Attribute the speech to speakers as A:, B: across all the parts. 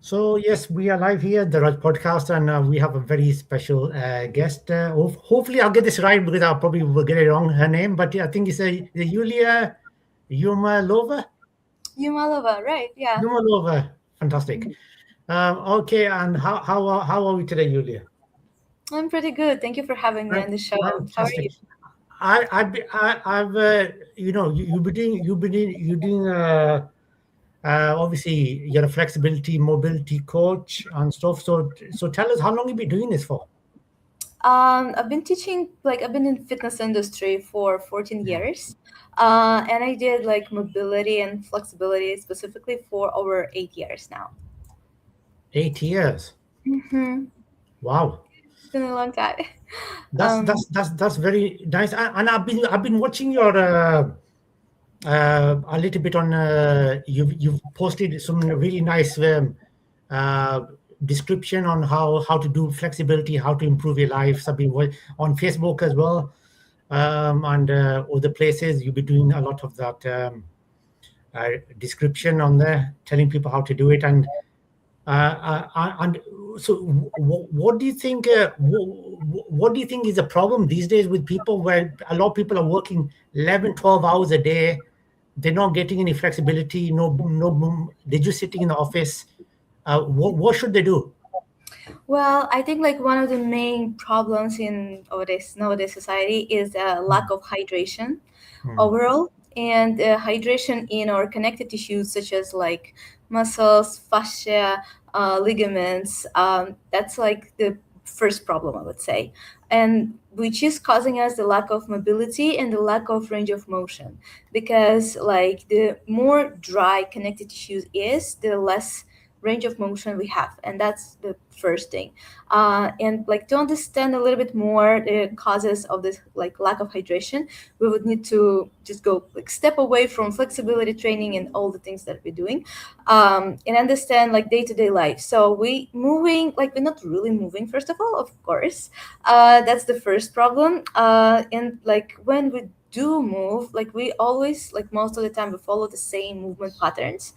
A: So yes, we are live here at the Raj Podcast, and we have a very special guest. Hopefully, I'll get this right because I'll probably will get it wrong. Her name, but I think it's Yulia Yumalova.
B: Yumalova, right? Yeah.
A: Yumalova, fantastic. Okay, and how are we today, Yulia?
B: I'm pretty good. Thank you for having me on the show. How are you?
A: Fantastic. I've you've been doing obviously you're a flexibility mobility coach and stuff. So tell us how long you been doing this for.
B: I've been teaching, I've been in fitness industry for 14
A: Yeah.
B: years. And I did like mobility and flexibility specifically for over 8 years now.
A: 8 years.
B: Mm-hmm.
A: Wow.
B: It's been a long time.
A: That's
B: Um,
A: that's that's that's very nice. And I've been watching your a little bit on you've posted some really nice uh, description on how to do flexibility, how to improve your life. I've been on Facebook as well, and other places. You'll be doing a lot of that description on there, telling people how to do it. And so, what do you think? What do you think is the problem these days with people where a lot of people are working 11, 12 hours a day? They're not getting any flexibility. No, they're just sitting in the office. What should they do?
B: well, I think like one of the main problems in nowadays society is lack
A: Hmm,
B: of hydration
A: hmm.
B: overall, and hydration in our connected tissues such as like muscles, fascia, ligaments. That's like the first problem, I would say, and which is causing us the lack of mobility and the lack of range of motion, because like the more dry connected tissues is, the less range of motion we have, and that's the first thing. And like to understand a little bit more the causes of this like lack of hydration, we would need to just go like step away from flexibility training and all the things that we're doing, and understand like day-to-day life. So we moving, like we're not really moving, first of all, of course. That's the first problem. And like when we do move, like we always, like most of the time, we follow the same movement patterns,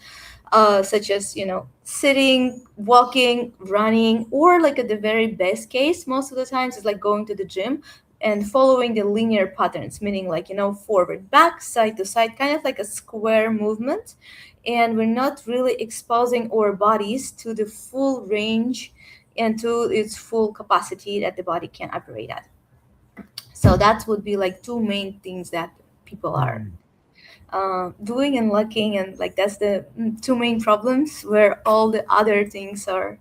B: such as sitting, walking, running, or like at the very best case, most of the times it's like going to the gym and following the linear patterns, meaning like forward, back, side to side, kind of like a square movement. And we're not really exposing our bodies to the full range and to its full capacity that the body can operate at. So that would be like two main things that people are
A: Hmm.
B: doing and lacking, and like that's the two main problems where all the other things are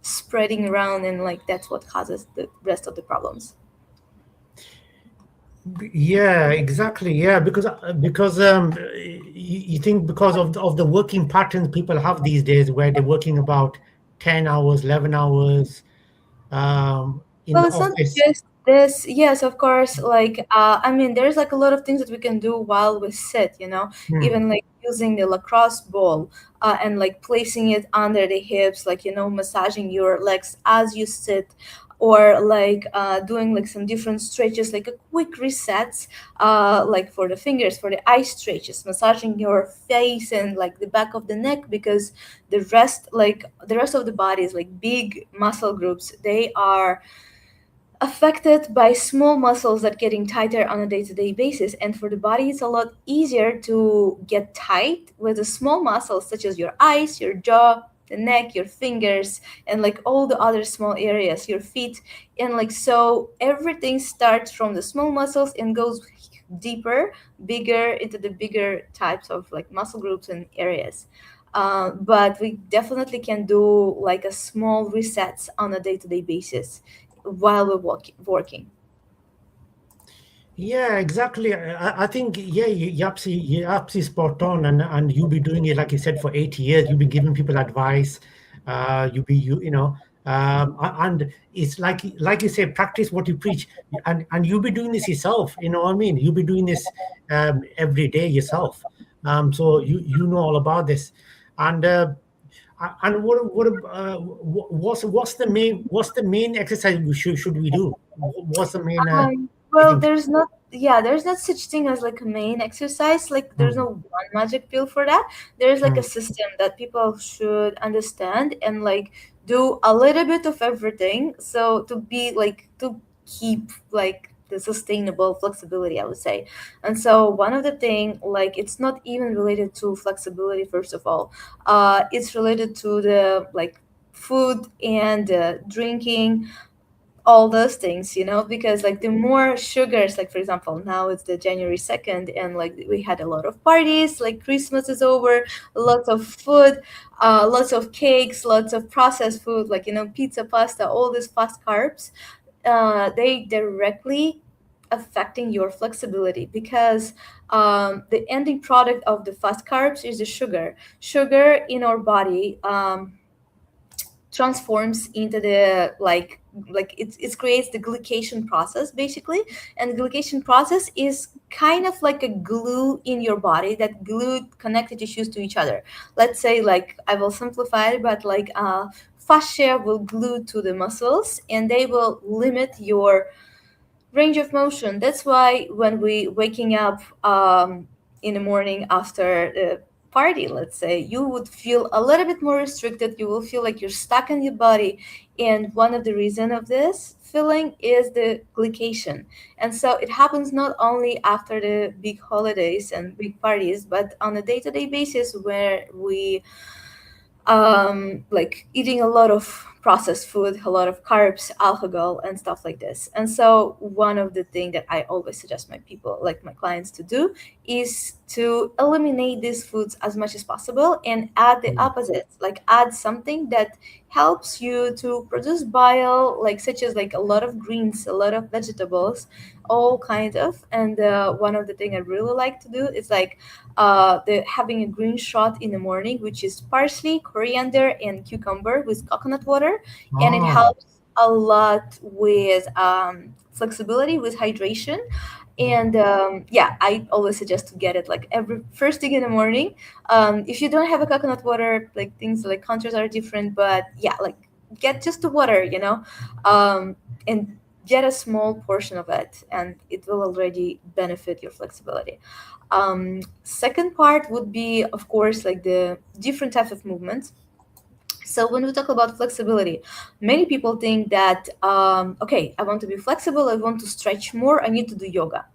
B: spreading around, and like that's what causes the rest of the problems.
A: Yeah, exactly. Yeah, because you think because of the working patterns people have these days, where they're working about 10 hours, 11 hours in
B: Well,
A: the
B: it's not
A: office.
B: just this. Yes, of course. Like, I mean, there's like a lot of things that we can do while we sit,
A: Hmm.
B: even like using the lacrosse ball, and like placing it under the hips, like, massaging your legs as you sit, or like doing like some different stretches, like a quick resets, like for the fingers, for the eye stretches, massaging your face and like the back of the neck, because the rest of the body is like big muscle groups. They are affected by small muscles that getting tighter on a day-to-day basis, and for the body it's a lot easier to get tight with the small muscles such as your eyes, your jaw, the neck, your fingers, and like all the other small areas, your feet. And like so everything starts from the small muscles and goes deeper, bigger, into the bigger types of like muscle groups and areas. But we definitely can do like a small resets on a day-to-day basis while we're working.
A: Yeah, exactly. I think yeah, you're absolutely spot on, and you'll be doing it like you said for 8 years. You've been giving people advice. And it's like you say, practice what you preach, and you'll be doing this yourself. You know what I mean? You'll be doing this every day yourself. So you know all about this, and and what's the main exercise we should we do? What's the main
B: Well,
A: thing?
B: there's not. yeah, there's not such thing as like a main exercise. Like there's no
A: Mm,
B: one magic pill for that. There's like a
A: mm,
B: system that people should understand and like do a little bit of everything. So to be like to keep like the sustainable flexibility, I would say. And so one of the thing, like it's not even related to flexibility, first of all. It's related to the like food and drinking, all those things, because like the more sugars, like for example, now it's the January 2nd and like we had a lot of parties, like Christmas is over, lots of food, lots of cakes, lots of processed food, like pizza, pasta, all these fast carbs, they directly affecting your flexibility because the ending product of the fast carbs is the sugar in our body, transforms into the like it creates the glycation process basically. And the glycation process is kind of like a glue in your body that glued connected tissues to each other. Let's say, like, I will simplify it, but like fascia will glue to the muscles and they will limit your range of motion. That's why when we waking up in the morning after the party, let's say, you would feel a little bit more restricted. You will feel like you're stuck in your body. And one of the reason of this feeling is the glycation. And so it happens not only after the big holidays and big parties, but on a day-to-day basis where we like eating a lot of processed food, a lot of carbs, alcohol, and stuff like this. And so, one of the things that I always suggest my people, like my clients, to do is to eliminate these foods as much as possible and add the
A: mm,
B: opposite, like add something that helps you to produce bile, like such as like a lot of greens, a lot of vegetables, all kind of. And one of the things I really like to do is like the having a green shot in the morning, which is parsley, coriander, and cucumber with coconut water, and it
A: ah,
B: helps a lot with flexibility, with hydration.
A: mm,
B: And yeah, I always suggest to get it like every first thing in the morning. If you don't have a coconut water, like things like counters are different, but yeah, like get just the water, and get a small portion of it, and it will already benefit your flexibility. Second part would be, of course, like the different types of movements. So when we talk about flexibility, many people think that okay, I want to be flexible, I want to stretch more, I need to do yoga.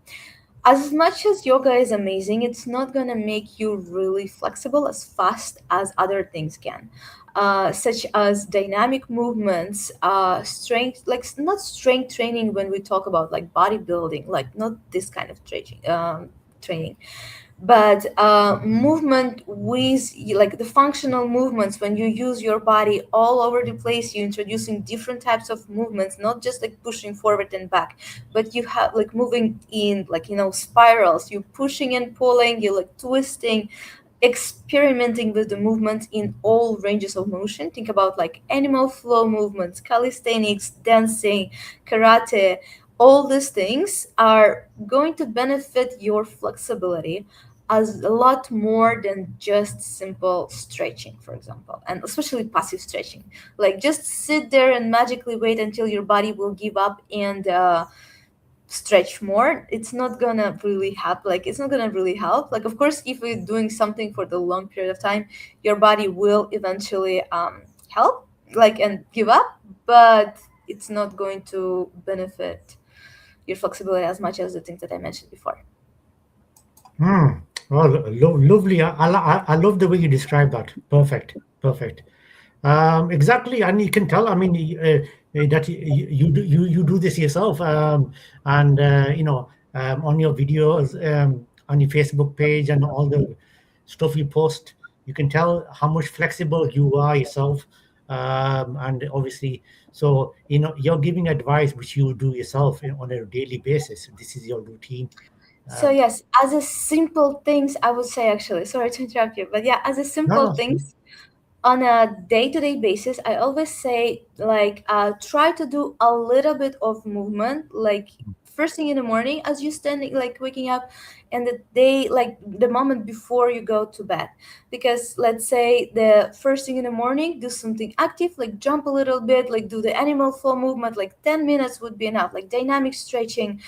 B: As much as yoga is amazing, it's not going to make you really flexible as fast as other things can, such as dynamic movements, strength, like not strength training when we talk about like bodybuilding, like not this kind of training, but movement with like the functional movements. When you use your body all over the place, you're introducing different types of movements, not just like pushing forward and back, but you have like moving in like spirals, you pushing and pulling, you like twisting, experimenting with the movements in all ranges of motion. Think about like animal flow movements, calisthenics, dancing, karate. All these things are going to benefit your flexibility as a lot more than just simple stretching, for example, and especially passive stretching. Like just sit there and magically wait until your body will give up and stretch more. It's not gonna really help. Like it's not gonna really help. Like of course, if you're doing something for the long period of time, your body will eventually help, like and give up, but it's not going to benefit your flexibility as much as the things that I mentioned before.
A: mm. Oh, lovely. I love the way you describe that. Perfect. Perfect. Exactly, and you can tell. I mean, that you do this yourself, and on your videos, on your Facebook page, and all the stuff you post, you can tell how much flexible you are yourself, and obviously, so you're giving advice which you do yourself on a daily basis. This is your routine.
B: So
A: Um,
B: yes, as a simple things, I would say, actually, sorry to interrupt you, but yeah, as a
A: no,
B: simple
A: no,
B: things on a day-to-day basis, I always say like try to do a little bit of movement, like first thing in the morning as you standing, like waking up, and the day, like the moment before you go to bed. Because let's say the first thing in the morning, do something active, like jump a little bit, like do the animal flow movement, like 10 minutes would be enough, like dynamic stretching.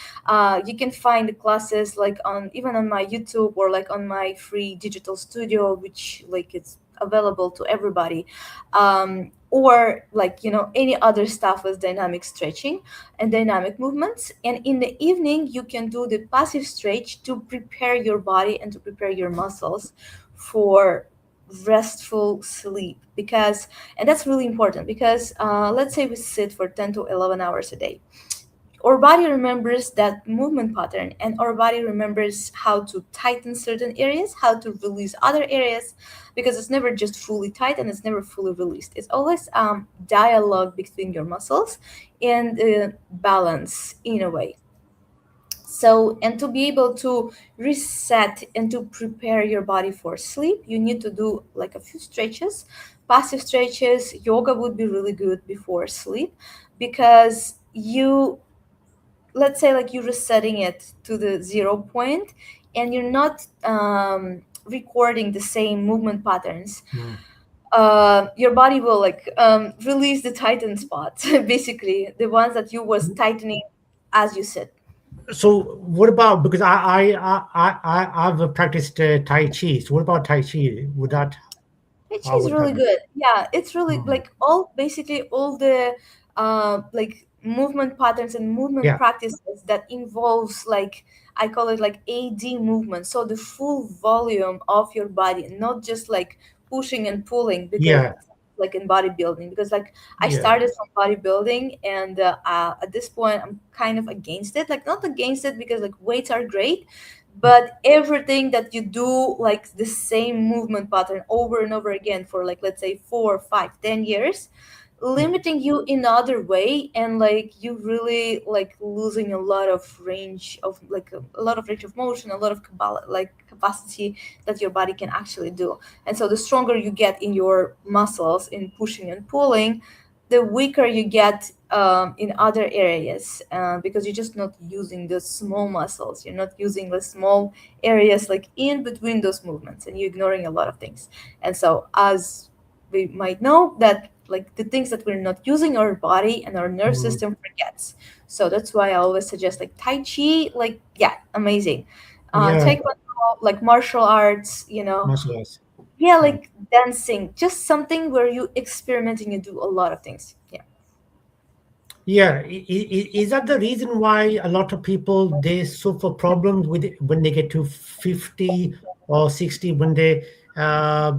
B: You can find the classes like on, even on my YouTube, or like on my free digital studio, which like it's available to everybody. Or like, any other stuff with dynamic stretching and dynamic movements. And in the evening you can do the passive stretch to prepare your body and to prepare your muscles for restful sleep. Because, and that's really important, because let's say we sit for 10 to 11 hours a day, our body remembers that movement pattern, and our body remembers how to tighten certain areas, how to release other areas, because it's never just fully tight and it's never fully released. It's always dialogue between your muscles, and balance in a way. So, and to be able to reset and to prepare your body for sleep, you need to do like a few stretches, passive stretches. Yoga would be really good before sleep, because you, let's say like you're resetting it to the 0 point, and you're not recording the same movement patterns.
A: Mm.
B: Your body will like release the tighten spots basically the ones that you was tightening as you sit.
A: So what about, because I've practiced Tai Chi. So what about Tai Chi? Would that,
B: Which
A: how
B: is
A: would that
B: really
A: be?
B: good. Yeah, it's really
A: Mm.
B: like all, basically all the like movement patterns and movement
A: Yeah,
B: practices that involves, like I call it like AD movement. So the full volume of your body, not just like pushing and pulling, because
A: yeah,
B: like in bodybuilding, because like I
A: yeah.
B: started from bodybuilding, and at this point I'm kind of against it, like not against it because like weights are great, but everything that you do like the same movement pattern over and over again for like, let's say 4, 5, 10 years, limiting you in other way, and like you really like losing a lot of range of, like a lot of range of motion, a lot of like capacity that your body can actually do. And so the stronger you get in your muscles in pushing and pulling, the weaker you get in other areas, because you're just not using the small muscles, you're not using the small areas like in between those movements, and you're ignoring a lot of things. And so, as we might know, that like the things that we're not using, our body and our nerve
A: Mm.
B: system forgets. So that's why I always suggest like Tai Chi, like, yeah, amazing.
A: Yeah,
B: Taekwondo, like martial arts,
A: martial arts.
B: yeah,
A: Mm.
B: like dancing, just something where you experiment and you do a lot of things. Yeah.
A: Yeah, is that the reason why a lot of people they suffer problems with it when they get to 50 or 60? When they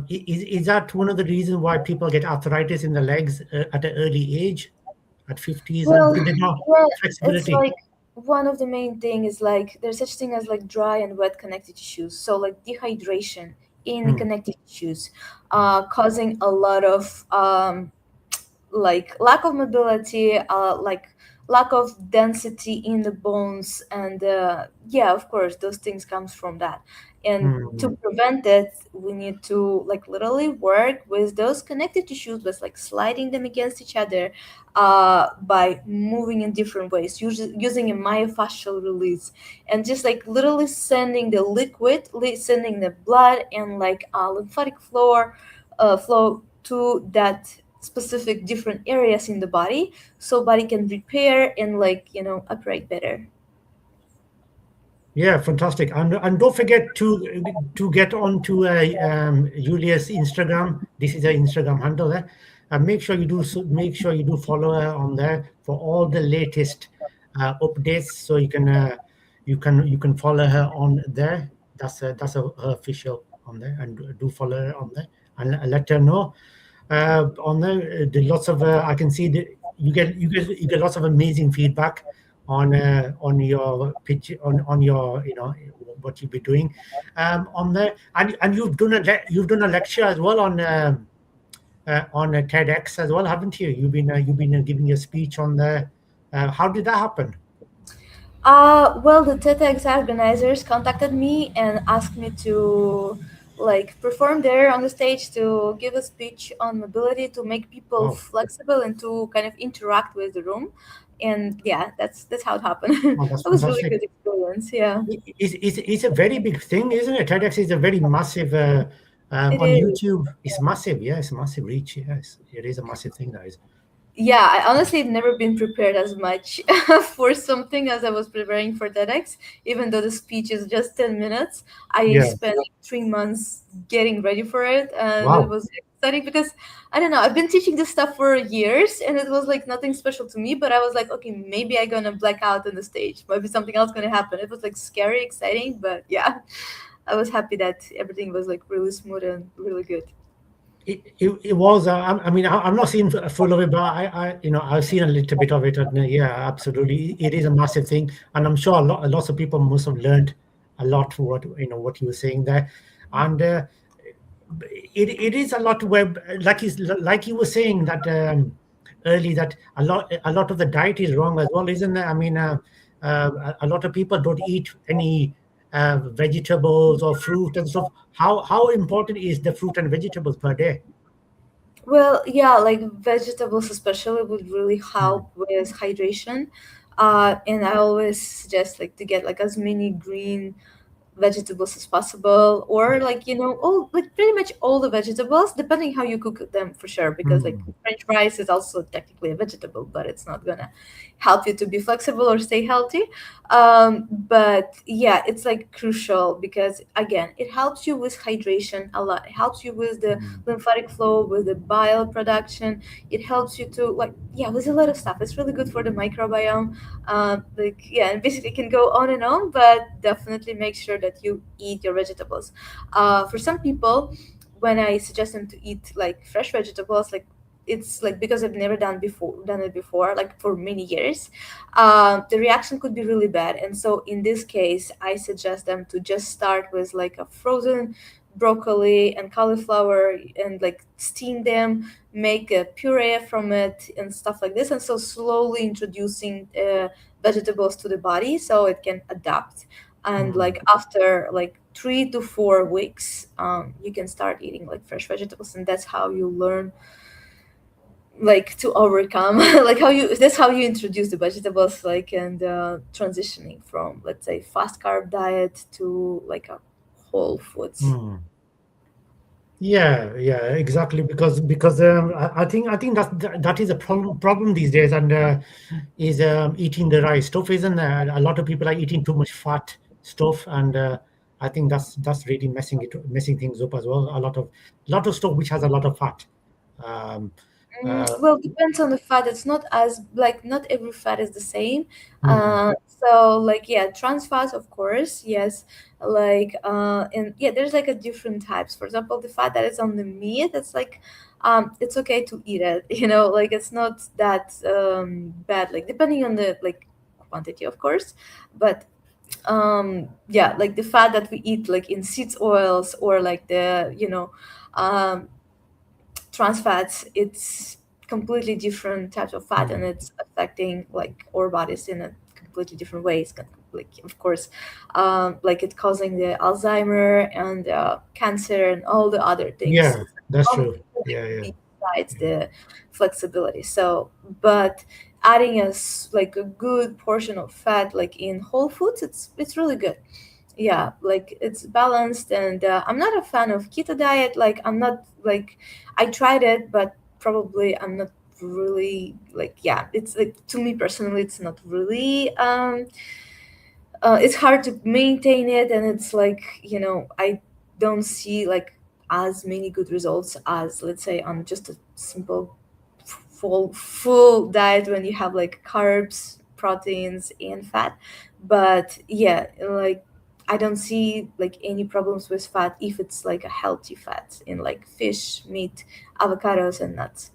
A: is that one of the reasons why people get arthritis in the legs at an early age, at 50s,
B: Well,
A: because they don't have
B: yeah, it's
A: flexibility?
B: like one of the main thing is like there's such thing as like dry and wet connective tissues. So like dehydration in
A: Mm,
B: connective tissues, causing a lot of like lack of mobility, like lack of density in the bones, and yeah, of course, those things comes from that. And to
A: mm,
B: prevent it, we need to like literally work with those connective tissues, with like sliding them against each other, by moving in different ways, using a myofascial release, and just like literally sending the liquid, sending the blood and like lymphatic flow to that specific different areas in the body, so body can repair and like operate better.
A: yeah, fantastic. And don't forget to get onto Julia's Instagram. This is her Instagram handle there. And make sure you do make sure you do follow her on there for all the latest updates. So you can follow her on there. Her official on there, and do follow her on there, and let her know on there. The lots of I can see that you get lots of amazing feedback on your pitch, on your what you'll be doing on there, and you've done a lecture as well on TEDx as well, haven't you? You've been giving your speech on there. How did that happen?
B: Well, the TEDx organizers contacted me and asked me to like perform there on the stage, to give a speech on mobility, to make people
A: Oh,
B: flexible and to kind of interact with the room. And yeah, that's how it happened.
A: Oh, that's
B: It was really
A: fantastic.
B: good experience. Yeah,
A: It's a very big thing, isn't it? TEDx is a very massive
B: it
A: on
B: is.
A: YouTube. It's massive. Yeah, it's a massive reach. Yes, it is a massive thing. That is.
B: Yeah, I honestly had never been prepared as much for something as I was preparing for TEDx. Even though the speech is just 10 minutes, I
A: Yeah.
B: spent like 3 months getting ready for it, and it
A: Wow.
B: was exciting because I don't know. I've been teaching this stuff for years, and it was like nothing special to me. But I was like, okay, maybe I'm gonna black out on the stage. Maybe something else gonna happen. It was like scary, exciting, but yeah, I was happy that everything was like really smooth and really good.
A: It was. I mean, I'm not seeing full of it, but I've seen a little bit of it. And yeah, absolutely, it is a massive thing, and I'm sure lots of people must have learned a lot for what you were saying there, and it is a lot where like you were saying that early that a lot of the diet is wrong as well, isn't there? I mean, a lot of people don't eat any vegetables or fruit and stuff. How important is the fruit and vegetables per day?
B: Well, yeah, like vegetables especially would really
A: Mm,
B: help with hydration. And I always suggest like to get like as many green vegetables as possible, or
A: yeah.
B: like all like pretty much all the vegetables depending how you cook them, for sure, because like
A: Mm,
B: french fries is also technically a vegetable, but it's not gonna help you to be flexible or stay healthy. But yeah, it's like crucial because again it helps you with hydration a lot. It helps you with the
A: mm,
B: lymphatic flow, with the bile production. It helps you to like, yeah, with a lot of stuff. It's really good for the microbiome. Like yeah, and basically can go on and on, but definitely make sure that you eat your vegetables. For some people, when I suggest them to eat like fresh vegetables, like it's like because I've never done it before, like for many years, the reaction could be really bad. And so in this case, I suggest them to just start with like a frozen broccoli and cauliflower and like steam them, make a puree from it and stuff like this. And so slowly introducing vegetables to the body so it can adapt. And
A: mm.
B: like after like 3 to 4 weeks, you can start eating like fresh vegetables, and that's how you learn like to overcome like how you that's how you introduce the vegetables, like, and transitioning from, let's say, fast carb diet to like a whole foods.
A: Mm. Yeah, yeah, exactly. Because I think that is a problem these days, and is eating the right stuff, isn't there? A lot of people are eating too much fat stuff, and I think that's really messing things up as well. A lot of stuff which has a lot of fat. Um, uh,
B: Well, depends on the fat. It's not as like not every fat is the same.
A: mm,
B: So like yeah, trans fats, of course, yes. Like and yeah, there's like a different types. For example, the fat that is on the meat, it's like it's okay to eat it. Like it's not that bad. Like depending on the like quantity, of course, but yeah, like the fat that we eat like in seeds oils or like the um trans fats, it's completely different types of fat, and
A: mm.
B: it's affecting like our bodies in a completely different ways. Like of course, like it's causing the Alzheimer and cancer and all the other things.
A: Yeah,
B: It's
A: that's
B: like,
A: true. Yeah, yeah,
B: besides
A: yeah.
B: the flexibility. So, but adding like a good portion of fat like in whole foods, it's really good. Yeah, like it's balanced. And I'm not a fan of keto diet. Like I'm not like, I tried it, but probably I'm not really like, yeah, it's like, to me personally, it's not really it's hard to maintain it, and it's like, I don't see like as many good results as, let's say, on just a simple full diet when you have like carbs, proteins, and fat. But yeah, like I don't see like any problems with fat if it's like a healthy fat in like fish, meat, avocados, and nuts.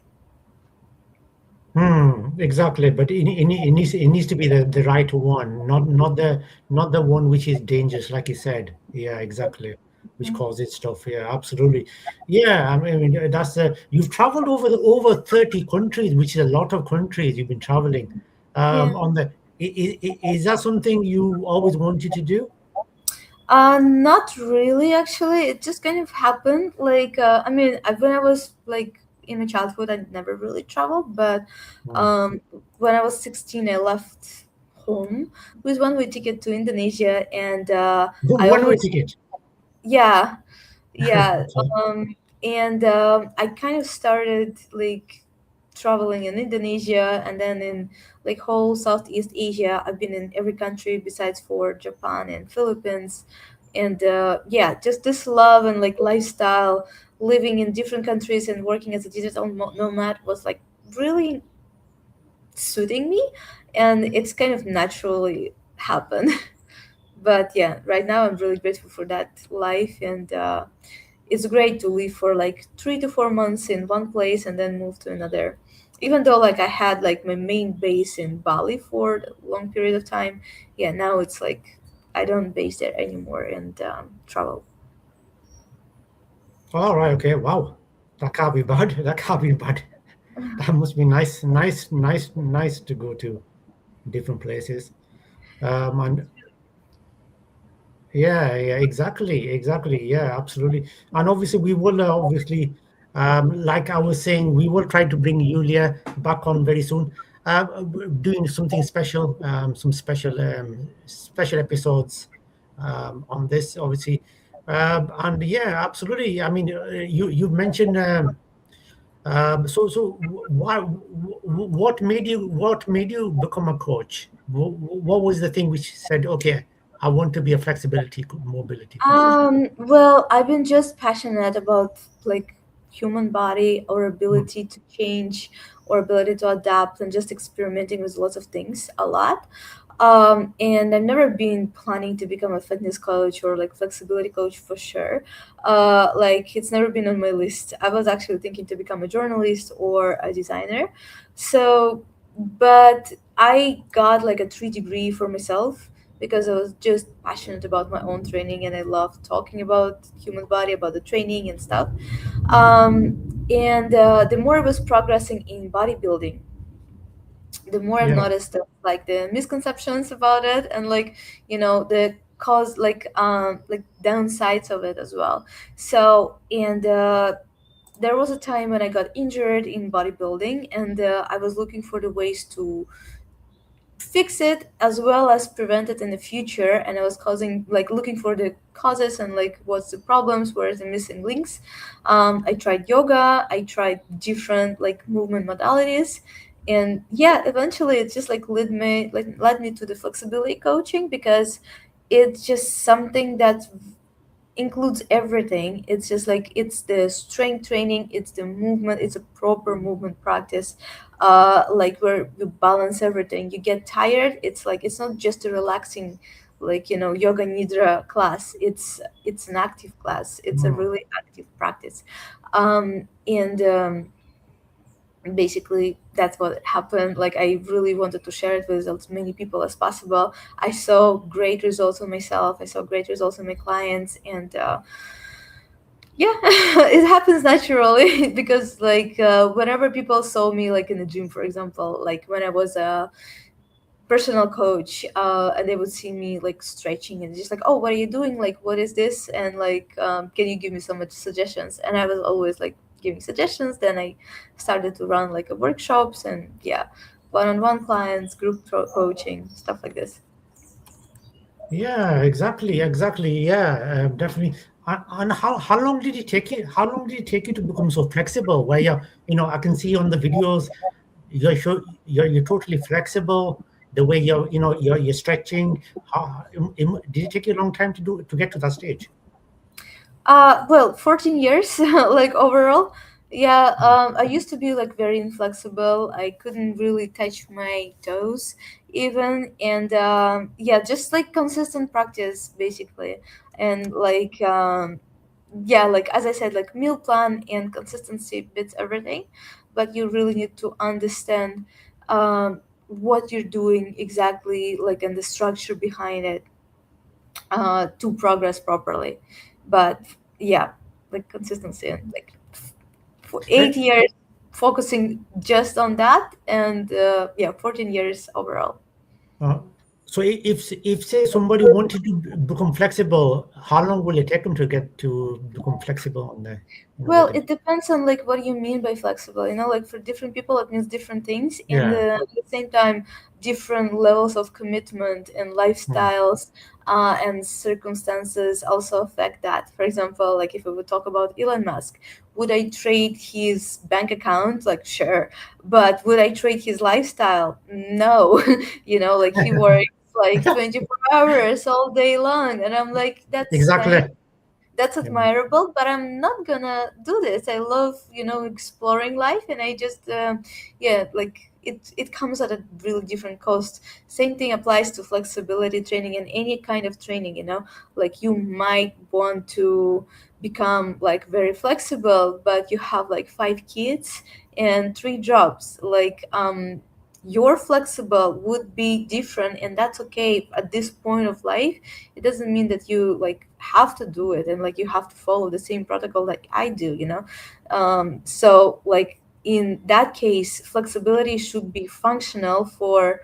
A: Exactly, but it needs to be the right one, not the one which is dangerous, like you said. Yeah, exactly, which causes stuff. Yeah, absolutely. Yeah, I mean that's you've traveled over 30 countries, which is a lot of countries you've been traveling.
B: Yeah.
A: On the is that something you always wanted to do?
B: Not really, actually. It just kind of happened. Like, I mean, when I was like in my childhood I never really traveled, but
A: Wow.
B: when I was 16, I left home with one-way ticket to Indonesia, and I
A: One way
B: always,
A: ticket.
B: yeah, yeah,
A: Okay.
B: and I kind of started like traveling in Indonesia, and then in like whole Southeast Asia. I've been in every country besides for Japan and Philippines, and yeah, just this love and like lifestyle, living in different countries and working as a digital nomad was like really suiting me, and it's kind of naturally happened. But yeah, right now I'm really grateful for that life, and it's great to live for like 3 to 4 months in one place and then move to another. Even though like I had like my main base in Bali for a long period of time, yeah, now it's like I don't base there anymore and travel.
A: All right. Okay. Wow. That can't be bad. That can't be bad. That must be nice, nice, nice, nice to go to different places. And yeah, yeah, exactly, exactly. Yeah, absolutely. And obviously, we will obviously, like I was saying, we will try to bring Yulia back on very soon. We're doing something special, some special episodes on this, obviously. And yeah, absolutely. I mean, you mentioned. What made you become a coach? What was the thing which said, okay, I want to be a mobility coach?
B: Well, I've been just passionate about like human body or
A: Mm.
B: ability to change or ability to adapt and just experimenting with lots of things a lot. And I've never been planning to become a fitness coach or like flexibility coach for sure. Like it's never been on my list. I was actually thinking to become a journalist or a designer. So, but I got like a 3 degree for myself because I was just passionate about my own training and I love talking about human body, about the training and stuff. And the more I was progressing in bodybuilding, the more I've
A: Yeah,
B: noticed like the misconceptions about it and like the cause like downsides of it as well. So and there was a time when I got injured in bodybuilding, and I was looking for the ways to fix it as well as prevent it in the future, and I was causing like looking for the causes and like what's the problems, where's the missing links. I tried yoga, I tried different like movement modalities, and yeah, eventually it just like led me to the flexibility coaching because it's just something that includes everything. It's just like it's the strength training, it's the movement, it's a proper movement practice, like where you balance everything. You get tired, it's like it's not just a relaxing like yoga nidra class. It's an active class, it's a
A: mm.
B: really active practice. And basically that's what happened. Like I really wanted to share it with as many people as possible. I saw great results on myself, I saw great results on my clients, and yeah, it happens naturally because like whenever people saw me like in the gym, for example, like when I was a personal coach, and they would see me like stretching and just like, oh, what are you doing, like what is this, and like can you give me some suggestions, and I was always like giving suggestions. Then I started to run like workshops and yeah, one-on-one clients, group coaching, stuff like this.
A: Yeah, exactly, exactly. Yeah, definitely. And how long did it take you? How long did it take you to become so flexible? Where I can see on the videos, you're totally flexible. The way you're stretching. Did it take you a long time to get to that stage?
B: Well, 14 years, like overall. Yeah,
A: Mm.
B: I used to be like very inflexible. I couldn't really touch my toes even. And yeah, just like consistent practice basically. And like, yeah, like as I said, like meal plan and consistency beats everything. But you really need to understand what you're doing exactly, like, and the structure behind it to progress properly. But yeah, like consistency and like for
A: Eh,
B: 8 years focusing just on that, and yeah, 14 years overall.
A: Uh, So if say somebody wanted to become flexible, how long will it take them to get to become flexible on the,
B: Well,
A: with them?
B: it depends on like what you mean by flexible. You know, like for different people, it means different things, and
A: Yeah.
B: at the same time, different levels of commitment and
A: Mm.
B: lifestyles and circumstances also affect that. For example, like if we would talk about Elon Musk, would I trade his bank account? Like, sure, but would I trade his lifestyle? No. You know, like he works like 24 hours all day long, and I'm like,
A: Exactly.
B: that's
A: Yeah.
B: admirable, but I'm not gonna do this. I love, you know, exploring life, and I just yeah, like it comes at a really different cost. Same thing applies to flexibility training and any kind of training, you know. Like you might want to become like very flexible, but you have like 5 kids and 3 jobs. Like your flexible would be different, and that's okay at this point of life. It doesn't mean that you like have to do it and like you have to follow the same protocol like I do, you know. So like in that case, flexibility should be functional for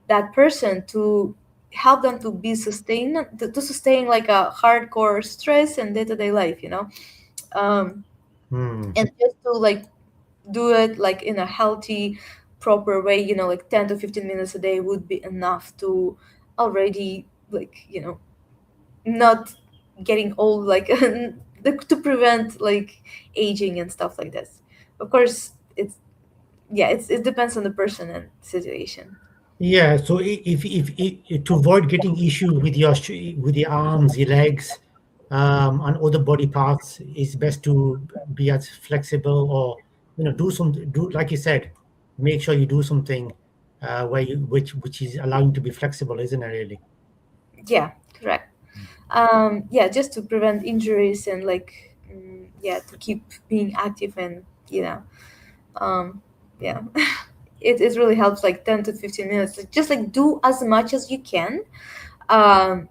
B: that person to help them to be to sustain like a hardcore stress and day-to-day life, you know. um,
A: Mm.
B: and just to like do it like in a healthy proper way, you know, like 10 to 15 minutes a day would be enough to already like, you know, not getting old, like to prevent like aging and stuff like this. Of course, it's yeah, it depends on the person and situation.
A: Yeah. So if to avoid getting issues with your with your arms, your legs, and other body parts, it's best to be as flexible, or do some, do like you said, make sure you do something where you which is allowing to be flexible, isn't it? Really.
B: Yeah, correct. Yeah, just to prevent injuries and like yeah, to keep being active and you know, um yeah. It really helps like 10 to 15 minutes, like, just like do as much as you can, and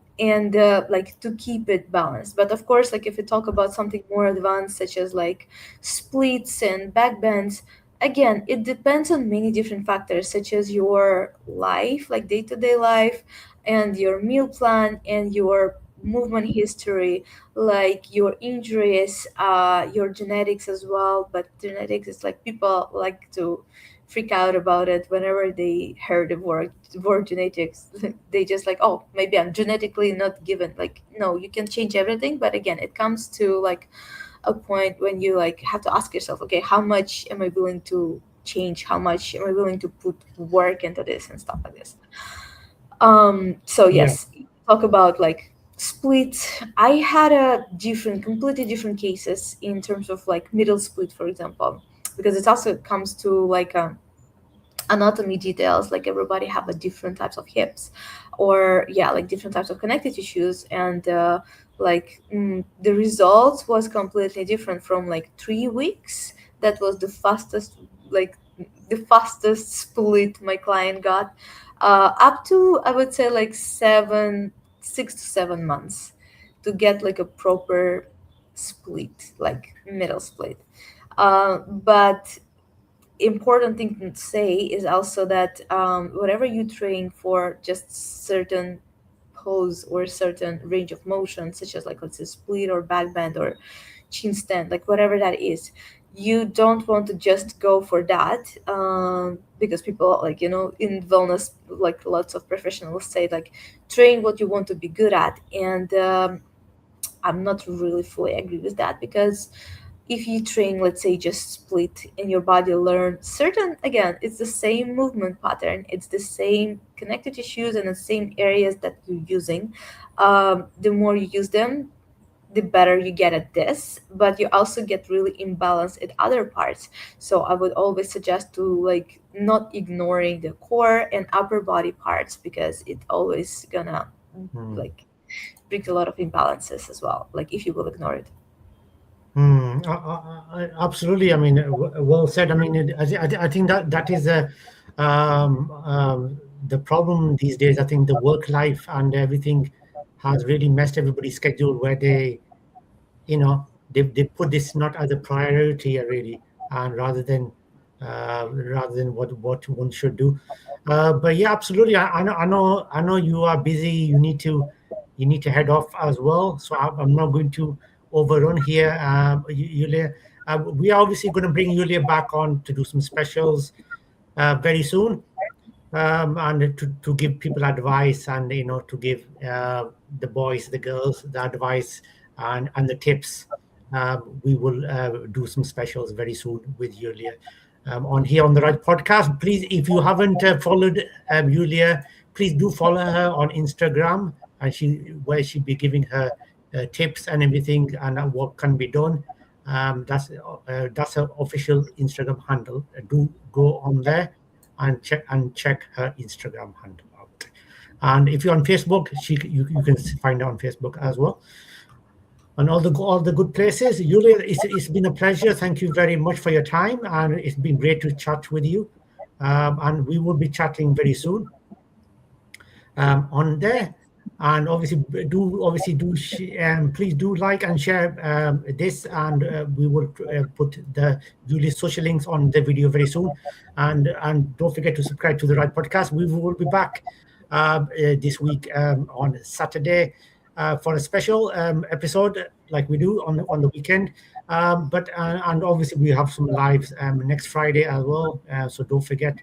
B: like to keep it balanced. But of course, like if we talk about something more advanced such as like splits and backbends, again it depends on many different factors such as your life, like day-to-day life, and your meal plan and your movement history, like your injuries, your genetics as well. But genetics is like people like to freak out about it whenever they heard the word genetics. They just like, oh, maybe I'm genetically not given. Like, no, you can change everything, but again, it comes to like a point when you like have to ask yourself, okay, how much am I willing to change? How much am I willing to put work into this and stuff like this? So
A: Yeah.
B: yes, talk about like split. I had a different, completely different cases in terms of like middle split, for example, because it also comes to like anatomy details. Like everybody have a different types of hips, or yeah, like different types of connective tissues, and the results was completely different. From like 3 weeks, that was the fastest, like the fastest split my client got, up to I would say like 6 to 7 months to get like a proper split, like middle split. But important thing to say is also that whatever you train for just certain pose or certain range of motion, such as like let's say split or back bend or chin stand, like whatever that is, you don't want to just go for that, because people like, you know, in wellness, like lots of professionals say like train what you want to be good at. And I'm not really fully agree with that, because if you train, let's say, just split and your body learn certain, again, it's the same movement pattern, it's the same connective tissues and the same areas that you're using. The more you use them, the better you get at this, but you also get really imbalanced at other parts. So I would always suggest to like not ignoring the core and upper body parts, because it always gonna
A: Mm.
B: like brings a lot of imbalances as well, like if you will ignore it.
A: Mm. Absolutely. I mean, well said. I mean, I think that that is the problem these days. I think the work life and everything has really messed everybody's schedule, where they put this not as a priority really, and rather than what one should do. But yeah, absolutely. I know you are busy. You need to head off as well. So I'm not going to overrun here. Yulia, we are obviously going to bring Yulia back on to do some specials very soon, and to give people advice, and to give the boys, the girls, the advice and the tips. We will do some specials very soon with Yulia on here on the Raj Podcast. Please, if you haven't followed Yulia, please do follow her on Instagram, and where she'll be giving her tips and everything, and what can be done. That's her official Instagram handle. Do go on there and check her Instagram handle out. And if you're on Facebook, you can find her on Facebook as well. And all the good places. Yulia, it's been a pleasure. Thank you very much for your time, and it's been great to chat with you. And we will be chatting very soon on there. And please do like and share this, and we will put the Julia's social links on the video very soon. And don't forget to subscribe to the Right Podcast. We will be back this week on Saturday for a special episode like we do on the weekend. But and obviously we have some lives next Friday as well. So don't forget.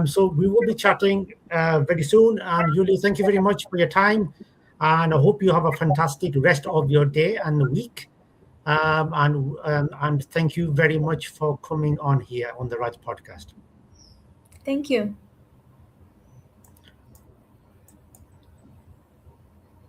A: So we will be chatting very soon. And Julie, thank you very much for your time. And I hope you have a fantastic rest of your day and week. And thank you very much for coming on here on the Raj Podcast.
B: Thank you.